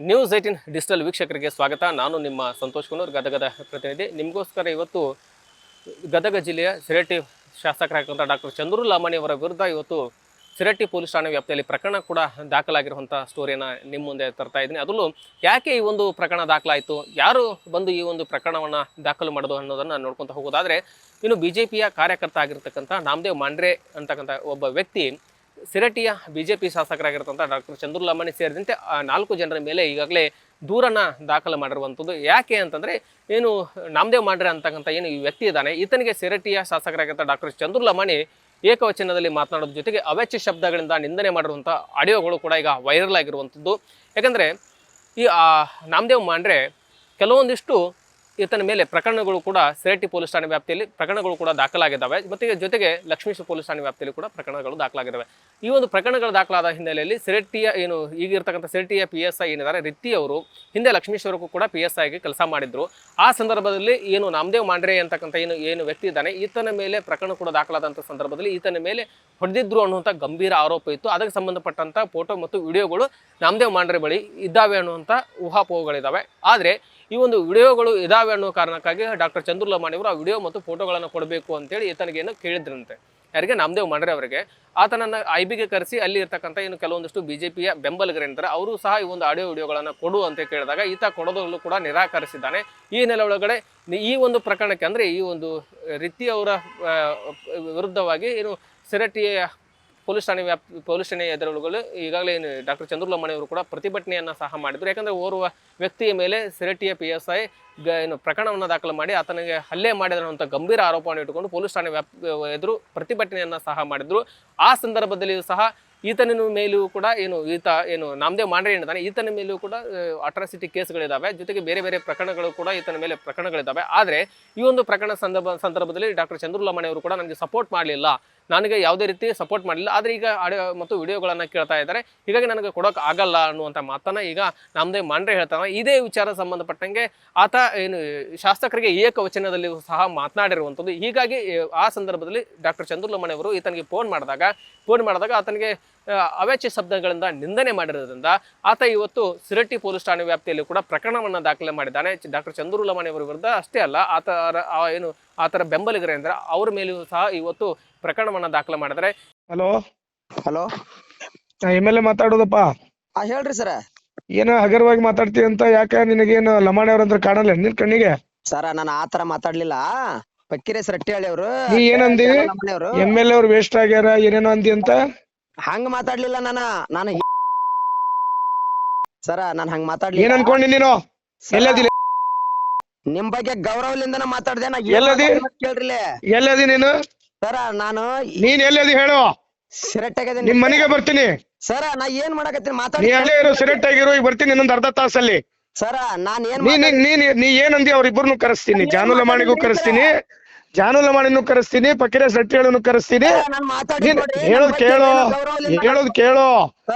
News 18 digital ವೀಕ್ಷಕರಿಗೆ ಸ್ವಾಗತ. ನಾನು ನಿಮ್ಮ ಸಂತೋಷ್ ಕುನೂರ್, ಗದಗದ ಪ್ರತಿನಿಧಿ. ನಿಮಗೋಸ್ಕರ ಇವತ್ತು ಗದಗ ಜಿಲ್ಲೆಯ ಸಿರಟ್ಟಿ ಶಾಸಕರಾಗಿರುವಂಥ ಡಾಕ್ಟರ್ ಚಂದ್ರು ಲಮಾಣಿ ಅವರ ವಿರುದ್ಧ ಇವತ್ತು ಸಿರಟ್ಟಿ ಪೊಲೀಸ್ ಠಾಣೆ ವ್ಯಾಪ್ತಿಯಲ್ಲಿ ಪ್ರಕರಣ ಕೂಡ ದಾಖಲಾಗಿರುವಂಥ ಸ್ಟೋರಿಯನ್ನು ನಿಮ್ಮ ಮುಂದೆ ತರ್ತಾ ಇದ್ದೀನಿ. ಅದರಲ್ಲೂ ಯಾಕೆ ಈ ಒಂದು ಪ್ರಕರಣ ದಾಖಲಾಯಿತು, ಯಾರು ಬಂದು ಈ ಒಂದು ಪ್ರಕರಣವನ್ನು ದಾಖಲು ಮಾಡೋದು ಅನ್ನೋದನ್ನು ನೋಡ್ಕೊತ ಹೋಗೋದಾದರೆ, ಇನ್ನು BJPಯ ಕಾರ್ಯಕರ್ತ ಆಗಿರ್ತಕ್ಕಂಥ ನಾಮದೇವ್ ಮಾಂಡ್ರೆ ಅಂತಕ್ಕಂಥ ಒಬ್ಬ ವ್ಯಕ್ತಿ ಸಿರಟ್ಟಿಯ BJP ಶಾಸಕರಾಗಿರ್ತಂಥ ಡಾಕ್ಟರ್ ಚಂದ್ರು ಲಮಾಣಿ ಸೇರಿದಂತೆ 4 ಜನರ ಮೇಲೆ ಈಗಾಗಲೇ ದೂರನ್ನ ದಾಖಲು ಮಾಡಿರುವಂಥದ್ದು. ಯಾಕೆ ಅಂತಂದರೆ, ಏನು ನಾಮದೇವ್ ಮಾಂಡ್ರೆ ಅಂತಕ್ಕಂಥ ಏನು ಈ ವ್ಯಕ್ತಿ ಇದ್ದಾನೆ, ಈತನಿಗೆ ಸಿರಟ್ಟಿಯ ಶಾಸಕರಾಗಿರ್ತ ಡಾಕ್ಟರ್ ಚಂದ್ರು ಲಮಾಣಿ ಏಕವಚನದಲ್ಲಿ ಮಾತನಾಡೋದ್ರ ಜೊತೆಗೆ ಅವೆಚ್ಚ ಶಬ್ದಗಳಿಂದ ನಿಂದನೆ ಮಾಡಿರುವಂಥ ಆಡಿಯೋಗಳು ಕೂಡ ಈಗ ವೈರಲ್ ಆಗಿರುವಂಥದ್ದು. ಯಾಕಂದರೆ ಈ ನಾಮದೇವ್ ಮಾಂಡ್ರೆ ಕೆಲವೊಂದಿಷ್ಟು ಈತನ ಮೇಲೆ ಪ್ರಕರಣಗಳು ಕೂಡ ಸಿರಟ್ಟಿ ಪೊಲೀಸ್ ಠಾಣೆ ವ್ಯಾಪ್ತಿಯಲ್ಲಿ ಪ್ರಕರಣಗಳು ಕೂಡ ದಾಖಲಾಗಿದ್ದಾವೆ. ಮತ್ತು ಜೊತೆಗೆ ಲಕ್ಷ್ಮೀಶ್ವರ ಪೊಲೀಸ್ ಠಾಣೆ ವ್ಯಾಪ್ತಿಯಲ್ಲಿ ಕೂಡ ಪ್ರಕರಣಗಳು ದಾಖಲಾಗಿದ್ದಾವೆ. ಈ ಒಂದು ಪ್ರಕರಣಗಳು ದಾಖಲಾದ ಹಿನ್ನೆಲೆಯಲ್ಲಿ ಸಿರಟ್ಟಿಯ ಏನು ಈಗಿರ್ತಕ್ಕಂಥ ಸಿರಟ್ಟಿಯ PSI ಏನಿದ್ದಾರೆ ರಿತ್ತಿ ಅವರು ಹಿಂದೆ ಲಕ್ಷ್ಮೀಶ್ವರಕ್ಕೂ ಕೂಡ PSI ಆಗಿ ಕೆಲಸ ಮಾಡಿದ್ರು. ಆ ಸಂದರ್ಭದಲ್ಲಿ ಏನು ನಾಮದೇವ್ ಮಾಂಡ್ರೆ ಅಂತಕ್ಕಂಥ ಏನು ವ್ಯಕ್ತಿ ಇದ್ದಾನೆ, ಈತನ ಮೇಲೆ ಪ್ರಕರಣ ಕೂಡ ದಾಖಲಾದಂಥ ಸಂದರ್ಭದಲ್ಲಿ ಈತನ ಮೇಲೆ ಹೊಡೆದಿದ್ರು ಅನ್ನುವಂಥ ಗಂಭೀರ ಆರೋಪ ಇತ್ತು. ಅದಕ್ಕೆ ಸಂಬಂಧಪಟ್ಟಂಥ ಫೋಟೋ ಮತ್ತು ವಿಡಿಯೋಗಳು ನಾಮದೇವ್ ಮಾಂಡ್ರೆ ಬಳಿ ಇದ್ದಾವೆ ಅನ್ನುವಂಥ ಊಹಾಪೋಹಗಳಿದ್ದಾವೆ. ಆದರೆ ಈ ಒಂದು ವಿಡಿಯೋಗಳು ಇದಾವೆ ಅನ್ನೋ ಕಾರಣಕ್ಕಾಗಿ ಡಾಕ್ಟರ್ ಚಂದ್ರು ಲಮಾಣಿ ಅವರು ಆ ವಿಡಿಯೋ ಮತ್ತು ಫೋಟೋಗಳನ್ನು ಕೊಡಬೇಕು ಅಂತೇಳಿ ಈತನಿಗೇನು ಕೇಳಿದ್ರಂತೆ. ಯಾರಿಗೆ? ನಾಮದೇವ್ ಮಾಂಡ್ರೆ ಅವರಿಗೆ. ಆತನನ್ನು IBಗೆ ಕರೆಸಿ ಅಲ್ಲಿ ಇರ್ತಕ್ಕಂಥ ಏನು ಕೆಲವೊಂದಿಷ್ಟು BJPಯ ಬೆಂಬಲಿಗರೇನಿದ್ದಾರೆ ಅವರು ಸಹ ಈ ಒಂದು ಆಡಿಯೋ ವಿಡಿಯೋಗಳನ್ನು ಕೊಡು ಅಂತ ಕೇಳಿದಾಗ ಈತ ಕೊಡೋದಲ್ಲೂ ಕೂಡ ನಿರಾಕರಿಸಿದ್ದಾನೆ. ಈ ಹಿನ್ನೆಲೆ ಒಳಗಡೆ ಈ ಒಂದು ಪ್ರಕರಣಕ್ಕೆ ಅಂದರೆ ಈ ಒಂದು ರಿತ್ತಿ ಅವರ ವಿರುದ್ಧವಾಗಿ ಏನು ಸಿರಟ್ಟಿಯ ಪೊಲೀಸ್ ಠಾಣೆ ಎದುರುಗಳು ಈಗಾಗಲೇ ಡಾಕ್ಟರ್ ಚಂದ್ರು ಲಮಾಣಿ ಅವರು ಕೂಡ ಪ್ರತಿಭಟನೆಯನ್ನು ಸಹ ಮಾಡಿದರು. ಯಾಕಂದರೆ ಓರ್ವ ವ್ಯಕ್ತಿಯ ಮೇಲೆ ಸಿರಟ್ಟಿಯ PSI ಏನು ಪ್ರಕರಣವನ್ನು ದಾಖಲು ಮಾಡಿ ಆತನಿಗೆ ಹಲ್ಲೆ ಮಾಡಿದಂಥ ಗಂಭೀರ ಆರೋಪವನ್ನು ಇಟ್ಟುಕೊಂಡು ಪೊಲೀಸ್ ಠಾಣೆ ಎದುರು ಪ್ರತಿಭಟನೆಯನ್ನು ಸಹ ಮಾಡಿದರು. ಆ ಸಂದರ್ಭದಲ್ಲಿಯೂ ಸಹ ಈತನ ಮೇಲೂ ಕೂಡ ಏನು ನಾಮದೇವ್ ಮಾಂಡ್ರೆ ಏನಿದ್ದಾನೆ ಈತನ ಮೇಲೂ ಕೂಡ ಅಟ್ರಾಸಿಟಿ ಕೇಸ್ಗಳಿದ್ದಾವೆ. ಜೊತೆಗೆ ಬೇರೆ ಬೇರೆ ಪ್ರಕರಣಗಳು ಕೂಡ ಈತನ ಮೇಲೆ ಪ್ರಕರಣಗಳಿದ್ದಾವೆ. ಆದರೆ ಈ ಒಂದು ಪ್ರಕರಣ ಸಂದರ್ಭದಲ್ಲಿ ಡಾಕ್ಟರ್ ಚಂದ್ರು ಲಮಾಣಿ ಅವರು ಕೂಡ ನನಗೆ ಸಪೋರ್ಟ್ ಮಾಡಲಿಲ್ಲ, ನನಗೆ ಯಾವುದೇ ರೀತಿ ಸಪೋರ್ಟ್ ಮಾಡಲಿಲ್ಲ. ಆದರೆ ಈಗ ಆಡಿಯೋ ಮತ್ತು ವಿಡಿಯೋಗಳನ್ನು ಕೇಳ್ತಾ ಇದ್ದಾರೆ, ಹೀಗಾಗಿ ನನಗೆ ಕೊಡೋಕೆ ಆಗಲ್ಲ ಅನ್ನುವಂಥ ಮಾತನ್ನು ಈಗ ನಾಮದೇವ್ ಮಾಂಡ್ರೆ ಹೇಳ್ತಾನೆ. ಇದೇ ವಿಚಾರ ಸಂಬಂಧಪಟ್ಟಂಗೆ ಆತ ಏನು ಶಾಸಕರಿಗೆ ಏಕವಚನದಲ್ಲಿ ಸಹ ಮಾತನಾಡಿರುವಂಥದ್ದು. ಹೀಗಾಗಿ ಆ ಸಂದರ್ಭದಲ್ಲಿ ಡಾಕ್ಟರ್ ಚಂದ್ರು ಲಮಾಣಿ ಅವರು ಈತನಿಗೆ ಫೋನ್ ಮಾಡಿದಾಗ ಆತನಿಗೆ ಅವೆಚ್ಚ ಶಬ್ದಗಳಿಂದ ನಿಂದನೆ ಮಾಡಿರೋದ್ರಿಂದ ಆತ ಇವತ್ತು ಸಿರಟ್ಟಿ ಪೊಲೀಸ್ ಠಾಣೆ ವ್ಯಾಪ್ತಿಯಲ್ಲಿ ಕೂಡ ಪ್ರಕರಣವನ್ನು ದಾಖಲೆ ಮಾಡಿದ್ದಾನೆ. ಡಾಕ್ಟರ್ ಚಂದ್ರು ಲಮಾಣಿ ಅವರ ವಿರುದ್ಧ ಅಷ್ಟೇ ಅಲ್ಲ, ಆತರ ಬೆಂಬಲಿಗರೇಂದ್ರ ಅವ್ರ ಮೇಲೂ ಸಹ ಇವತ್ತು ಪ್ರಕರಣವನ್ನ ದಾಖಲೆ ಮಾಡಿದರೆ. Hello MLA ಮಾತಾಡೋದಪ್ಪ. ಹೇಳ್ರಿ ಸರ. ಏನ ಹಗರವಾಗಿ ಮಾತಾಡ್ತೀವಿ ಅಂತ, ಯಾಕ ನಿನಗೇನು ಲಮಾಣಿ ಅವ್ರಂದ್ರ ಕಾಣಲ್ಲ ನಿನ್ ಕಣ್ಣಿಗೆ? ಸರ ನಾನು ಆತರ ಮಾತಾಡ್ಲಿಲ್ಲ. ಪಕ್ಕಿರೆ ಸರಟ್ಟಿಹಳ್ಳಿ ಅವರು ನೀ ಏನಂದಿ? MLA ಅವ್ರು ವೇಸ್ಟ್ ಆಗ್ಯಾರ ಏನೇನೋ ಅಂದಿ ಅಂತ. ಹಂಗ ಮಾತಾಡ್ಲಿಲ್ಲ ನಾನು ಸರ, ನಾನ್ ಹಂಗ ಮಾತಾಡ್ಲಿಲ್ಲ. ಏನ್ ಅನ್ಕೊಂಡಿ ನೀನು? ಎಲ್ಲದಿ? ನಿಮ್ ಬಗ್ಗೆ ಗೌರವಲಿಂದನ ಮಾತಾಡ್ದೆ. ಎಲ್ಲದಿ? ಎಲ್ಲದಿ ನೀನು? ಸರ ನೀನ್ ಎಲ್ಲದಿ ಹೇಳು? ಸಿರಟ್ಟಾಗ ನಿಮ್ ಮನೆಗೆ ಬರ್ತೀನಿ ಸರ. ನಾ ಏನ್ ಮಾಡಕತ್ತೀನಿ? ನೀ ಅಲ್ಲೇ ಇರು, ಸಿರಟ್ ಆಗಿರು. ಈಗ ಬರ್ತೀನಿ ಇನ್ನೊಂದ್ ಅರ್ಧ ತಾಸಲ್ಲಿ. ಸರ ನಾನ್ ಏನ್ ನೀ ಏನಂದಿ ಅವ್ರಿಬ್ಬರನ್ನು ಕರೆಸ್ತೀನಿ. ಜಾನು ಲಮಾಣಿಗೂ ಕರೆಸ್ತೀನಿ, ಜಾನು ಲಮಾಣಿನೂ ಕರೆಸ್ತೀನಿ, ಪಕ್ಕಿರೆ ಸರಟ್ಟಿಹಳ್ಳಿನೂ ಕರೆಸ್ತೀನಿ. ಹೇಳೋದ್ ಕೇಳೋ.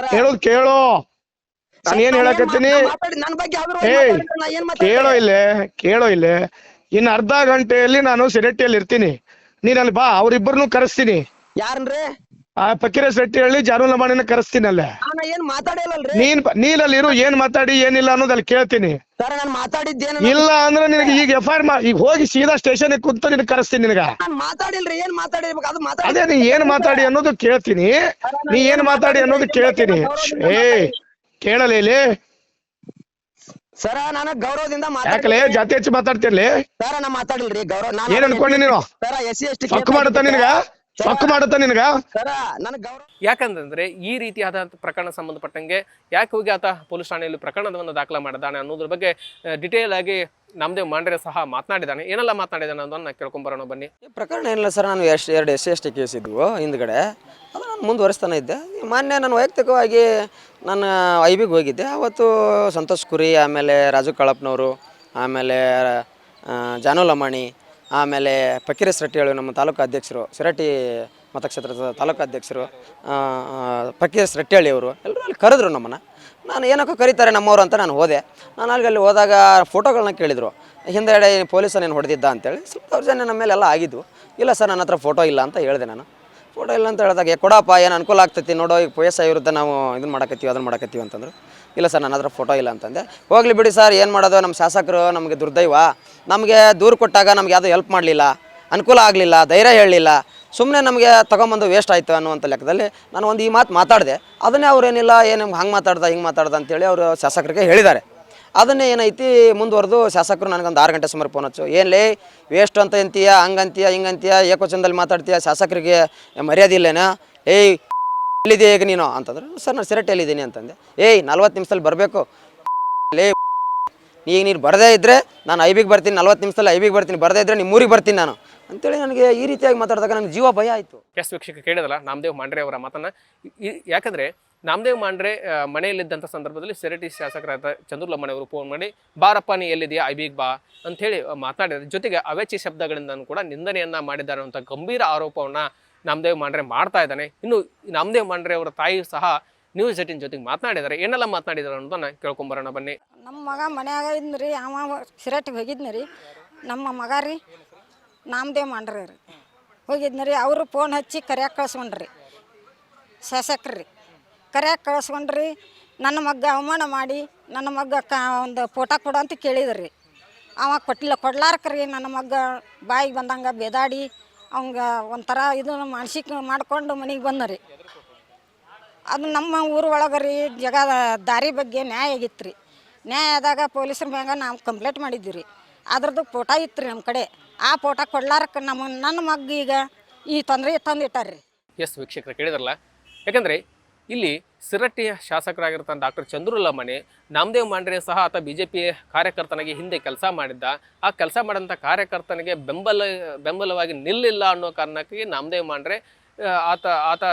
ನಾನು ಏನ್ ಹೇಳಕತ್ತೀನಿ? ಕೇಳೋ ಇಲ್ಲೇ. ಇನ್ನು ಅರ್ಧ ಗಂಟೆಯಲ್ಲಿ ನಾನು ಸಿರಟ್ಟಿಯಲ್ಲಿ ಇರ್ತೀನಿ. ನೀನ್ ಅಲ್ಲಿ ಬಾ, ಅವ್ರಿಬ್ಬರನ್ನು ಕರೆಸ್ತೀನಿ. ಯಾರನ್ರಿ? ಆ ಪಕ್ಕಿರೆ ಸರಟ್ಟಿಹಳ್ಳಿ ಜಾನು ಲಮಾಣಿನ ಕರೆಸ್ತೀನಿ ಅಲ್ಲೇ. ಏನ್ ಮಾತಾಡಿಲ್ಲಲ್ರಿ? ನೀನಲ್ಲಿ ಇರು, ಏನ್ ಮಾತಾಡಿ ಏನಿಲ್ಲ ಅನ್ನೋದಲ್ಲಿ ಕೇಳ್ತೀನಿ. ಸರ್ ನಾನು ಮಾತಾಡಿದ್ದೇನು ಇಲ್ಲ ಅಂದ್ರೆ ನಿನಗೆ ಈಗ FIR ಈಗ ಹೋಗಿ ಸೀದಾ ಸ್ಟೇಷನ್ ಕುಂತ ನಿನಗೆ ಕರೆಸ್ತೀನಿ. ನಿನಗ ನಾನ್ ಮಾತಾಡಿಲ್ರಿ. ಏನ್ ಮಾತಾಡಿರ್ಬೇಕು ಅದು ಅದೇ ನೀ ಏನ್ ಮಾತಾಡಿ ಅನ್ನೋದು ಕೇಳ್ತೀನಿ. ನೀ ಏನ್ ಮಾತಾಡಿ ಅನ್ನೋದು ಕೇಳ್ತೀನಿ. ಕೇಳಲೇ ಇಲ್ಲಿ ಸರ. ನಾನು ಗೌರವದಿಂದ ಯಾಕಲೇ ಜಾತಿ ಹೆಚ್ಚು ಮಾತಾಡ್ತಿರ್ಲಿ? ಸರ ನಾ ಮಾತಾಡಿಲ್ರಿ. ಗೌರವ ಏನ್ ಅನ್ಕೊಂಡಿ ನೀನು? ಸರ SC/ST ಸೊಕ್ಕು ಮಾಡುತ್ತಾ ನಿನಗ? ಸರ ನನ್ ಗೌರವ. ಯಾಕಂತಂದ್ರೆ ಈ ರೀತಿಯಾದ ಪ್ರಕರಣ ಸಂಬಂಧಪಟ್ಟಂಗೆ ಯಾಕೆ ಹೋಗಿ ಆತ ಪೊಲೀಸ್ ಠಾಣೆಯಲ್ಲಿ ಪ್ರಕರಣವನ್ನು ದಾಖಲೆ ಮಾಡಿದ್ದಾನೆ ಅನ್ನೋದ್ರ ಬಗ್ಗೆ ಡಿಟೇಲ್ ಆಗಿ ನಾಮದೇವ್ ಮಾಂಡ್ರೆ ಸಹ ಮಾತನಾಡಿದ್ದಾನೆ. ಏನೆಲ್ಲ ಮಾತನಾಡಿದ್ದಾನೆ ಅನ್ನೋದನ್ನ ಕೇಳ್ಕೊಂಬರೋಣ ಬನ್ನಿ. ಪ್ರಕರಣ ಏನಿಲ್ಲ ಸರ್. ನಾನು 2 SC/ST ಕೇಸ್ ಇದ್ವು ಹಿಂದ್ಗಡೆ. ಅದು ನಾನು ಮುಂದುವರಿಸ್ತಾನೆ ಇದ್ದೆ. ಮಾನ್ಯ ನಾನು ವೈಯಕ್ತಿಕವಾಗಿ ನಾನು IBಗೆ ಹೋಗಿದ್ದೆ. ಅವತ್ತು ಸಂತೋಷ್ ಕುರಿ, ಆಮೇಲೆ ರಾಜು ಕಳಪ್ನವರು, ಆಮೇಲೆ ಜಾನು ಲಮಾಣಿ, ಆಮೇಲೆ ಪಕ್ಕಿರೆ ಸರಟ್ಟಿಹಳ್ಳಿ ನಮ್ಮ ತಾಲೂಕು ಅಧ್ಯಕ್ಷರು, ಸಿರಟ್ಟಿ ಮತಕ್ಷೇತ್ರದ ತಾಲೂಕು ಅಧ್ಯಕ್ಷರು ಪಕ್ಕಿರೆ ಸರಟ್ಟಿಹಳ್ಳಿ ಅವರು ಎಲ್ಲರೂ ಅಲ್ಲಿ ಕರೆದ್ರು ನಮ್ಮನ್ನು. ನಾನು ಏನಕ್ಕೋ ಕರೀತಾರೆ ನಮ್ಮವರು ಅಂತ ನಾನು ಹೋದೆ. ನಾನು ಅಲ್ಲಿ ಹೋದಾಗ ಫೋಟೋಗಳನ್ನ ಕೇಳಿದರು. ಹಿಂದೆಡೆ ಪೊಲೀಸನೇನು ಹೊಡೆದಿದ್ದ ಅಂತೇಳಿ ಸ್ವಲ್ಪ ದೌರ್ಜನ್ಯ ನಮ್ಮ ಮೇಲೆಲ್ಲ ಆಗಿದ್ದು. ಇಲ್ಲ ಸರ್, ನನ್ನ ಹತ್ರ ಫೋಟೋ ಇಲ್ಲ ಅಂತ ಹೇಳಿದೆ ನಾನು. ಫೋಟೋ ಇಲ್ಲ ಅಂತ ಹೇಳಿದಾಗ ಕೊಡಪ್ಪ, ಏನು ಅನುಕೂಲ ಆಗ್ತೈತಿ ನೋಡೋ, ಈಗ PSI ವಿರುದ್ಧ ನಾವು ಇದನ್ನು ಮಾಡಕತ್ತೀವಿ ಅದನ್ನು ಮಾಡಕತ್ತೀವಿ ಅಂತಂದರು. ಇಲ್ಲ ಸರ್ ನನ್ನ ಹತ್ರ ಫೋಟೋ ಇಲ್ಲ ಅಂತಂದೆ. ಹೋಗ್ಲಿ ಬಿಡಿ ಸರ್, ಏನು ಮಾಡೋದು, ನಮ್ಮ ಶಾಸಕರು ನಮಗೆ ದುರ್ದೈವ, ನಮಗೆ ದೂರು ಕೊಟ್ಟಾಗ ನಮ್ಗೆ ಯಾವುದೂ ಹೆಲ್ಪ್ ಮಾಡಲಿಲ್ಲ, ಅನುಕೂಲ ಆಗಲಿಲ್ಲ, ಧೈರ್ಯ ಹೇಳಲಿಲ್ಲ, ಸುಮ್ಮನೆ ನಮಗೆ ತೊಗೊಂಬಂದು ವೇಸ್ಟ್ ಆಯಿತು ಅನ್ನುವಂಥ ಲೆಕ್ಕದಲ್ಲಿ ನಾನು ಒಂದು ಈ ಮಾತು ಮಾತಾಡಿದೆ. ಅದನ್ನೇ ಅವ್ರೇನಿಲ್ಲ, ಏನು ಹಂಗೆ ಮಾತಾಡ್ದ ಹಿಂಗೆ ಮಾತಾಡ್ದ ಅಂತೇಳಿ ಅವರು ಶಾಸಕರಿಗೆ ಹೇಳಿದ್ದಾರೆ. ಅದನ್ನೇ ಏನೈತಿ ಮುಂದುವರೆದು ಶಾಸಕರು ನನಗೊಂದು 6 ಗಂಟೆ ಸುಮಾರು ಫೋನ್ ಹಚ್ಚು, ಏನ್ಲೇ ವೇಸ್ಟ್ ಅಂತ ಅಂತೀಯ, ಹಂಗಂತೀಯ ಹಿಂಗಂತೀಯ, ಏಕವಚನದಲ್ಲಿ ಮಾತಾಡ್ತೀಯ, ಶಾಸಕರಿಗೆ ಮರ್ಯಾದೆ ಇಲ್ಲೇನಾ, ಏಯ್ ಎಲ್ಲಿದೆಯಾ ಈಗ ನೀನು ಅಂತಂದ್ರೆ. ಸರ್ ನಾನು ಸಿರಟ್ಟೆಲ್ಲಿದ್ದೀನಿ ಅಂತಂದೆ. 40 ನಿಮಿಷದಲ್ಲಿ ಬರಬೇಕು, ಲೇ ಈಗ ನೀನು ಬರದೇ ಇದ್ದರೆ ನಾನು ಐಬಿಗೆ ಬರ್ತೀನಿ, 40 ನಿಮಿಷದಲ್ಲಿ ಐಬಿಗೆ ಬರ್ತೀನಿ, ಬರದೇ ಇದ್ದರೆ ನಿಮ್ಮ ಊರಿಗೆ ಬರ್ತೀನಿ ನಾನು ಅಂತೇಳಿ ನನಗೆ ಈ ರೀತಿಯಾಗಿ ಮಾತಾಡಿದಾಗ ನನಗೆ ಜೀವ ಭಯ ಆಯಿತು. ಎಸ್ ವೀಕ್ಷಕ ಕೇಳಿದಲ್ಲ ನಾಮದೇವ್ ಮಾಂಡ್ರೆ ಅವರ ಮಾತನ್ನು. ಯಾಕಂದರೆ ನಾಮದೇವ್ ಮಾಂಡ್ರೆ ಮನೆಯಲ್ಲಿದ್ದಂಥ ಸಂದರ್ಭದಲ್ಲಿ ಸಿರಟಿ ಶಾಸಕರಾದ ಚಂದ್ರು ಲಮಾಣಿ ಅವರು ಫೋನ್ ಮಾಡಿ, ಬಾರಪ್ಪ ನೀ ಎಲ್ಲಿದೆಯಾ, ಐಬಿಗೆ ಬಾ ಅಂಥೇಳಿ ಮಾತಾಡಿದ್ದಾರೆ. ಜೊತೆಗೆ ಅವೇಚಿ ಶಬ್ದಗಳಿಂದ ಕೂಡ ನಿಂದನೆಯನ್ನು ಮಾಡಿದ್ದಾರೆ ಅಂತ ಗಂಭೀರ ಆರೋಪವನ್ನು ನಾಮದೇವ್ ಮಾಂಡ್ರೆ ಮಾಡ್ತಾ ಇದ್ದಾನೆ. ಇನ್ನು ನಾಮದೇವ್ ಮಾಂಡ್ರೆ ಅವರ ತಾಯಿ ಸಹ ನ್ಯೂಸ್ 18 ಜೊತೆಗೆ ಮಾತನಾಡಿದ್ದಾರೆ. ಏನೆಲ್ಲ ಮಾತನಾಡಿದ್ದಾರೆ ಅನ್ನೋದನ್ನ ಕೇಳ್ಕೊಂಬರೋಣ ಬನ್ನಿ. ನಮ್ಮ ಮಗ ಮನ್ಯಾಗ ಇದ್ರಿ, ಅವ ಸಿರಟ್ಟಿಗೆ ಹೋಗಿದ್ನಿ ರೀ. ನಮ್ಮ ಮಗ ರೀ ನಾಮದೇವ್ ಮಾಂಡ್ರೆ ರೀ ಹೋಗಿದ್ನಿ ರೀ. ಅವರು ಫೋನ್ ಹಚ್ಚಿ ಕರ್ಯಾಕೆ ಕಳ್ಸ್ಕೊಂಡ್ರಿ, ಶಾಸಕ್ರಿ ಕರ್ಯಾಕೆ ಕಳ್ಸ್ಕೊಂಡ್ರಿ. ನನ್ನ ಮಗ್ಗ ಅವಮಾನ ಮಾಡಿ ನನ್ನ ಮಗ್ಗ ಒಂದು ಫೋಟೋ ಕೊಡು ಅಂತ ಕೇಳಿದ್ರಿ. ಅವ ಕೊಟ್ಟಿಲ್ಲ, ಕೊಡ್ಲಾರ್ಕ್ರಿ ನನ್ನ ಮಗ್ಗ ಬಾಯಿಗೆ ಬಂದಂಗೆ ಬೇದಾಡಿ ಅವಂಗೆ ಒಂಥರ ಇದು ಮಾನಸಿಕ ಮಾಡ್ಕೊಂಡು ಮನೆಗೆ ಬಂದ್ರಿ. ಅದು ನಮ್ಮ ಊರು ಒಳಗೆ ರೀ ಜಗ ದಾರಿ ಬಗ್ಗೆ ನ್ಯಾಯ ಆಗಿತ್ತು ರೀ. ನ್ಯಾಯ ಆದಾಗ ಪೊಲೀಸ್ರ ಮ್ಯಾಗ ನಾವು ಕಂಪ್ಲೇಂಟ್ ಮಾಡಿದ್ವಿ ರೀ. ಅದ್ರದ್ದು ಫೋಟೋ ಇತ್ತು ರೀ ನಮ್ಮ ಕಡೆ. ಆ ಫೋಟೋ ಕೊಡ್ಲಾರಕ್ಕೆ ನನ್ನ ಮಗ್ಗ ಈಗ ಈ ತೊಂದರೆ ತಂದಿಟ್ಟಾರ್ರಿ. ಎಸ್ ವೀಕ್ಷಕರು ಕೇಳಿದ್ರಲ್ಲ, ಯಾಕಂದರೆ ಇಲ್ಲಿ ಸಿರಟ್ಟಿಯ ಶಾಸಕರಾಗಿರ್ತಾನೆ ಡಾಕ್ಟರ್ ಚಂದ್ರು ಲಮಾಣಿ, ನಾಮದೇವ್ ಮಾಂಡ್ರೆ ಸಹ ಆತ BJP ಕಾರ್ಯಕರ್ತನಿಗೆ ಹಿಂದೆ ಕೆಲಸ ಮಾಡಿದ್ದ. ಆ ಕೆಲಸ ಮಾಡಿದಂಥ ಕಾರ್ಯಕರ್ತನಿಗೆ ಬೆಂಬಲವಾಗಿ ನಿಲ್ಲಿಲ್ಲ ಅನ್ನೋ ಕಾರಣಕ್ಕೆ ನಾಮದೇವ್ ಮಾಂಡ್ರೆ ಆತ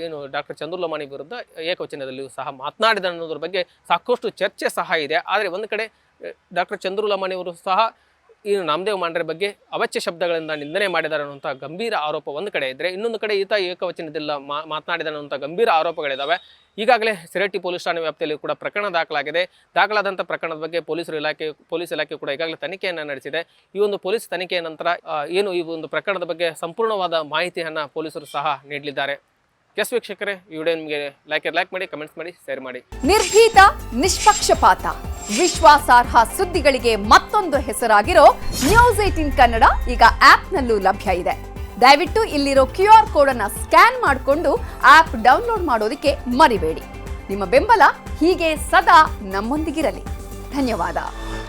ಏನು ಡಾಕ್ಟರ್ ಚಂದ್ರು ಲಮಾಣಿ ವಿರುದ್ಧ ಏಕವಚನದಲ್ಲಿಯೂ ಸಹ ಮಾತನಾಡಿದ ಅನ್ನೋದ್ರ ಬಗ್ಗೆ ಸಾಕಷ್ಟು ಚರ್ಚೆ ಸಹ ಇದೆ. ಆದರೆ ಒಂದು ಕಡೆ ಡಾಕ್ಟರ್ ಚಂದ್ರು ಲಮಾಣಿ ಅವರು ಸಹ ಈ ನಾಮದೇವ್ ಮಾಂಡ್ರೆ ಬಗ್ಗೆ ಅವಾಚ್ಯ ಶಬ್ದಗಳಿಂದ ನಿಂದನೆ ಮಾಡಿದ್ದಾರೆ ಅನ್ನುವಂಥ ಗಂಭೀರ ಆರೋಪ ಒಂದು ಕಡೆ ಇದ್ದರೆ, ಇನ್ನೊಂದು ಕಡೆ ಈತ ಏಕವಚನದಿಲ್ಲ ಮಾತನಾಡಿದ ಅನ್ನುವಂಥ ಗಂಭೀರ ಆರೋಪಗಳಿದ್ದಾವೆ. ಈಗಾಗಲೇ ಸಿರಟ್ಟಿ ಪೊಲೀಸ್ ಠಾಣೆ ವ್ಯಾಪ್ತಿಯಲ್ಲಿ ಕೂಡ ಪ್ರಕರಣ ದಾಖಲಾಗಿದೆ. ದಾಖಲಾದಂಥ ಪ್ರಕರಣದ ಬಗ್ಗೆ ಪೊಲೀಸ್ ಇಲಾಖೆ ಕೂಡ ಈಗಾಗಲೇ ತನಿಖೆಯನ್ನು ನಡೆಸಿದೆ. ಈ ಒಂದು ಪೊಲೀಸ್ ತನಿಖೆಯ ನಂತರ ಏನು ಈ ಒಂದು ಪ್ರಕರಣದ ಬಗ್ಗೆ ಸಂಪೂರ್ಣವಾದ ಮಾಹಿತಿಯನ್ನು ಪೊಲೀಸರು ಸಹ ನೀಡಲಿದ್ದಾರೆ. ಎಸ್ ವೀಕ್ಷಕರೇ, ಈ ವಿಡಿಯೋ ನಿಮಗೆ ಲೈಕ್ ಮಾಡಿ, ಕಮೆಂಟ್ಸ್ ಮಾಡಿ, ಶೇರ್ ಮಾಡಿ. ನಿರ್ಭೀತ, ನಿಷ್ಪಕ್ಷಪಾತ, ವಿಶ್ವಾಸಾರ್ಹ ಸುದ್ದಿಗಳಿಗೆ ಮತ್ತೊಂದು ಹೆಸರಾಗಿರೋ ನ್ಯೂಸ್ 18 ಕನ್ನಡ ಈಗ ಆಪ್ನಲ್ಲೂ ಲಭ್ಯ ಇದೆ. ದಯವಿಟ್ಟು ಇಲ್ಲಿರೋ QR ಕೋಡ್ ಅನ್ನ ಸ್ಕ್ಯಾನ್ ಮಾಡಿಕೊಂಡು ಆಪ್ ಡೌನ್ಲೋಡ್ ಮಾಡೋದಕ್ಕೆ ಮರಿಬೇಡಿ. ನಿಮ್ಮ ಬೆಂಬಲ ಹೀಗೆ ಸದಾ ನಮ್ಮೊಂದಿಗಿರಲಿ. ಧನ್ಯವಾದ.